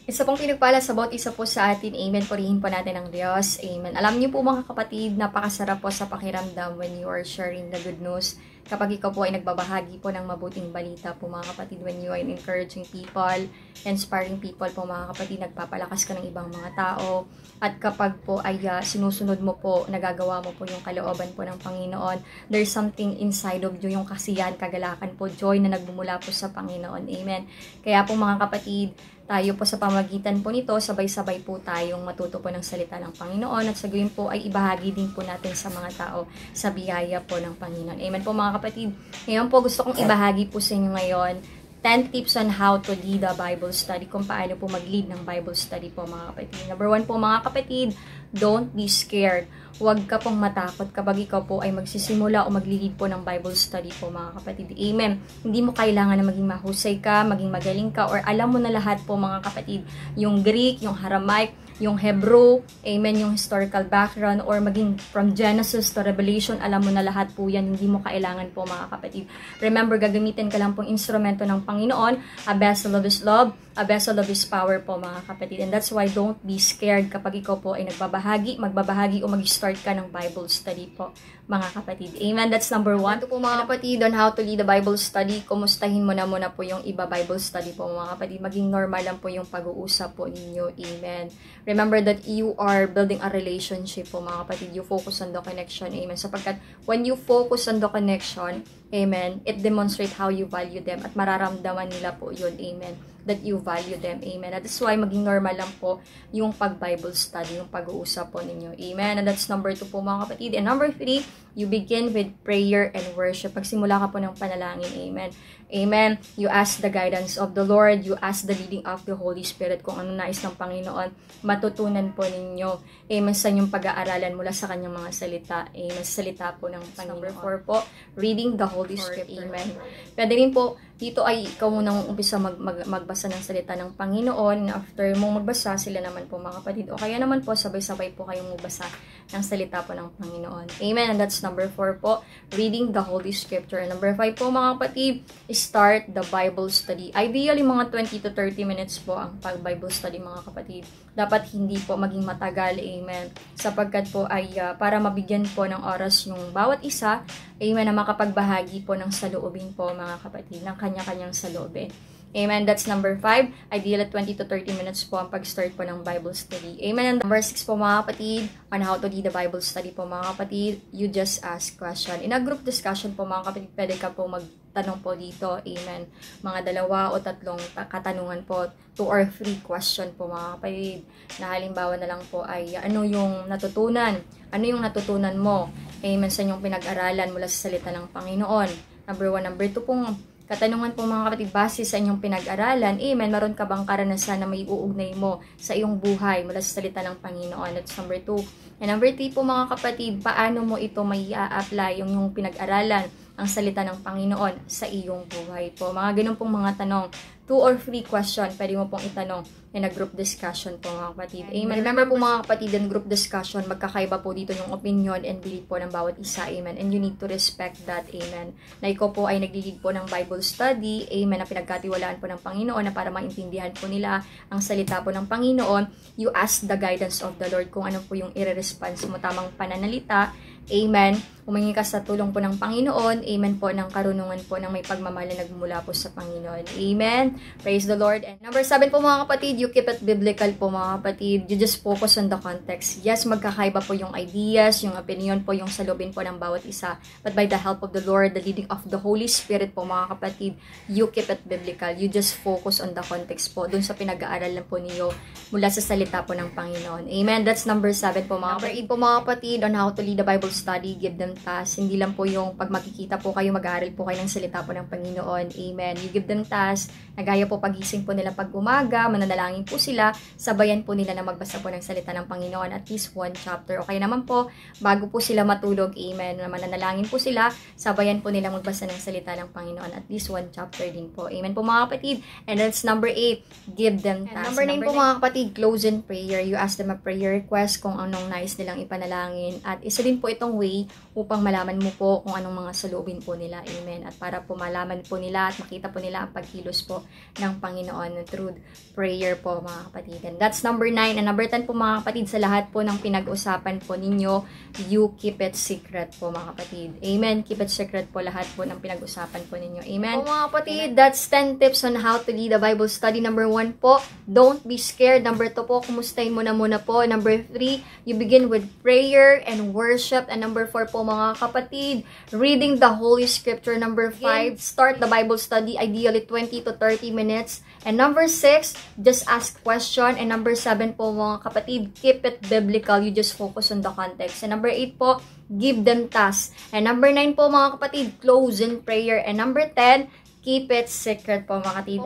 Isa pong pinagpala sa bawat isa po sa atin. Amen. Purihin po natin ang Diyos. Amen. Alam niyo po mga kapatid, napakasarap po sa pakiramdam when you are sharing the good news. Kapag ikaw po ay nagbabahagi po ng mabuting balita po mga kapatid, when you are encouraging people, inspiring people po mga kapatid, nagpapalakas ka ng ibang mga tao. At kapag po ay sinusunod mo po, nagagawa mo po yung kalooban po ng Panginoon, there's something inside of you, yung kasiyahan, kagalakan po, joy na nagmumula po sa Panginoon. Amen. Kaya po mga kapatid, tayo po sa pamagitan po nito, sabay-sabay po tayong matuto po ng salita ng Panginoon at sa gayon po ay ibahagi din po natin sa mga tao sa biyaya po ng Panginoon. Amen po mga kapatid. Ngayon po gusto kong ibahagi po sa inyo ngayon 10 tips on how to lead a Bible study, kung paano po mag-lead ng Bible study po mga kapatid. Number 1 po mga kapatid, don't be scared. Huwag ka pong matakot kapag ikaw po ay magsisimula o mag-lead po ng Bible study po mga kapatid. Amen. Hindi mo kailangan na maging mahusay ka, maging magaling ka, or alam mo na lahat po mga kapatid. Yung Greek, yung Aramaic, yung Hebrew, amen, yung historical background, or maging from Genesis to Revelation, alam mo na lahat po yan. Hindi mo kailangan po mga kapatid. Remember, gagamitin ka lang pong instrumento ng Panginoon, a vessel of His love, a vessel of His power po mga kapatid. And that's why don't be scared kapag ikaw po ay magbabahagi o mag-start ka ng Bible study po mga kapatid. Amen. That's number 1. Ito po mga kapatid on how to lead a Bible study. Kumustahin mo na muna po yung iba Bible study po mga kapatid. Maging normal lang po yung pag-uusap po ninyo. Amen. Remember that you are building a relationship po mga kapatid. You focus on the connection. Amen. Sapagkat when you focus on the connection, amen, it demonstrates how you value them at mararamdaman nila po yun. Amen. That you value them. Amen. At that's why maging normal lang po yung pag-Bible study, yung pag-uusap po ninyo. Amen. And that's number 2 po mga kapatid. And number 3, you begin with prayer and worship. Pagsimula ka po ng panalangin. Amen. Amen. You ask the guidance of the Lord. You ask the leading of the Holy Spirit kung ano nais ng Panginoon. Matutunan po ninyo. Amen. Sa inyong pag-aaralan mula sa kanyang mga salita. Amen. Salita po ng Panginoon. Number 4 po, reading the Holy Script. Amen. Pwede rin po, dito ay ikaw munang umpisa magbasa ng salita ng Panginoon. After mong magbasa, sila naman po mga kapatid. O kaya naman po, sabay-sabay po kayong magbasa ng salita po ng Panginoon. Amen. And that's number 4 po, reading the Holy Scripture. And number 5 po mga kapatid, start the Bible study. Ideally, mga 20 to 30 minutes po ang pag-Bible study mga kapatid. Dapat hindi po maging matagal. Amen. Sapagkat po ay para mabigyan po ng oras yung bawat isa, amen, na makapagbahagi po ng saloobin po mga kapatid, ng kanya-kanyang saloobin. Amen. That's number 5. Ideal at 20 to 30 minutes po ang pag-start po ng Bible study. Amen. And number 6 po mga kapatid, on how to lead the Bible study po mga kapatid, you just ask question. In a group discussion po mga kapatid, pwede ka po magtanong po dito. Amen. Mga 2 o 3 katanungan po, 2 or 3 question po mga kapatid. Na halimbawa na lang po ay ano yung natutunan? Ano yung natutunan mo? Amen. Sa inyong pinag-aralan mula sa salita ng Panginoon. Number 1. Number 2 pong katanungan po mga kapatid, base sa inyong pinag-aralan, amen, meron ka bang karanasan na may uugnay mo sa iyong buhay mula sa salita ng Panginoon? That's number 2. And number 3 po mga kapatid, paano mo ito may a-apply yung pinag-aralan, ang salita ng Panginoon sa iyong buhay po? Mga ganun pong mga tanong. 2 or 3 question, pwede mo pong itanong in a group discussion po mga kapatid. Amen. Remember po mga kapatid, in group discussion, magkakaiba po dito yung opinion and belief po ng bawat isa. Amen. And you need to respect that. Amen. Na ikaw po ay naglilid po ng Bible study. Amen. Na pinagkatiwalaan po ng Panginoon na para maintindihan po nila ang salita po ng Panginoon. You ask the guidance of the Lord kung ano po yung i-response mo, tamang pananalita. Amen. Humingi ka sa tulong po ng Panginoon. Amen po, ng karunungan po ng may pagmamahal na nagmula po sa Panginoon. Amen. Praise the Lord. And number 7 po mga kapatid, you keep it biblical po mga kapatid. You just focus on the context. Yes, magkakaiba po yung ideas, yung opinion po, yung salubin po ng bawat isa. But by the help of the Lord, the leading of the Holy Spirit po mga kapatid, you keep it biblical. You just focus on the context po, dun sa pinag-aaralan po niyo mula sa salita po ng Panginoon. Amen. That's number 7 po mga kapatid. Po mga kapatid, on how to lead the Bible study, give them task. Hindi lang po yung pag makikita po kayo, mag-aaral po kayo ng salita po ng Panginoon. Amen. You give them task. Nagaya po pagising po nila pag umaga, mananalangin po sila, sabayan po nila na magbasa po ng salita ng Panginoon at least 1 chapter. Okay naman po, bago po sila matulog, amen, na mananalangin po sila, sabayan po nila magbasa ng salita ng Panginoon at least 1 chapter din po. Amen po mga kapatid. And that's number 8, give them task. Number 9 po mga kapatid, close in prayer. You ask them a prayer request kung anong nais nilang ipanalangin. At isa din po itong tamang way upang malaman mo po kung anong mga saloobin po nila. Amen. At para po malaman po nila at makita po nila ang pagkilos po ng Panginoon through prayer po mga kapatid. And that's number 9. And number 10 po mga kapatid, sa lahat po ng pinag-usapan po ninyo, you keep it secret po mga kapatid. Amen. Keep it secret po lahat po ng pinag-usapan po ninyo. Amen. Po mga kapatid, that's 10 tips on how to lead a Bible study. Number 1 po, don't be scared. Number 2 po, kumustahin mo na muna po. Number 3, you begin with prayer and worship. And number 4 po mga kapatid, reading the Holy Scripture. Number 5, start the Bible study, ideally 20 to 30 minutes. And number 6, just ask question. And number 7 po mga kapatid, keep it biblical. You just focus on the context. And number 8 po, give them tasks. And number 9 po mga kapatid, close in prayer. And number 10, keep it secret po mga kapatid.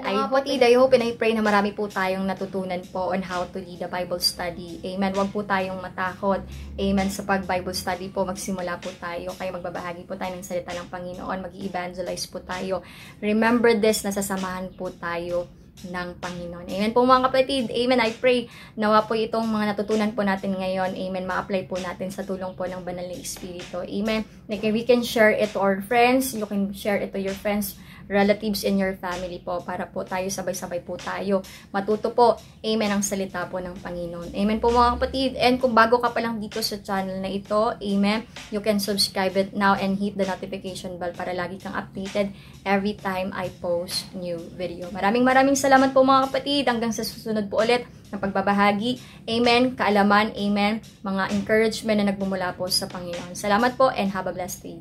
I hope and I pray na marami po tayong natutunan po on how to lead a Bible study. Amen. Huwag po tayong matakot. Amen. Sa pag-Bible study po, magsimula po tayo. Kaya magbabahagi po tayo ng salita ng Panginoon. Mag-evangelize po tayo. Remember this, nasasamahan po tayo ng Panginoon. Amen po mga kapatid. Amen. I pray nawa po itong mga natutunan po natin ngayon. Amen. Ma-apply po natin sa tulong po ng Banal na Espiritu. Amen. Like we can share it to our friends. You can share it to your friends, relatives in your family po, para po tayo sabay-sabay po tayo matuto po, amen, ang salita po ng Panginoon. Amen po mga kapatid. And kung bago ka pa lang dito sa channel na ito, amen, you can subscribe it now and hit the notification bell para lagi kang updated every time I post new video. Maraming salamat po mga kapatid. Hanggang sa susunod po ulit ng pagbabahagi, amen, kaalaman, amen, mga encouragement na nagbumula po sa Panginoon. Salamat po and have a blessed day.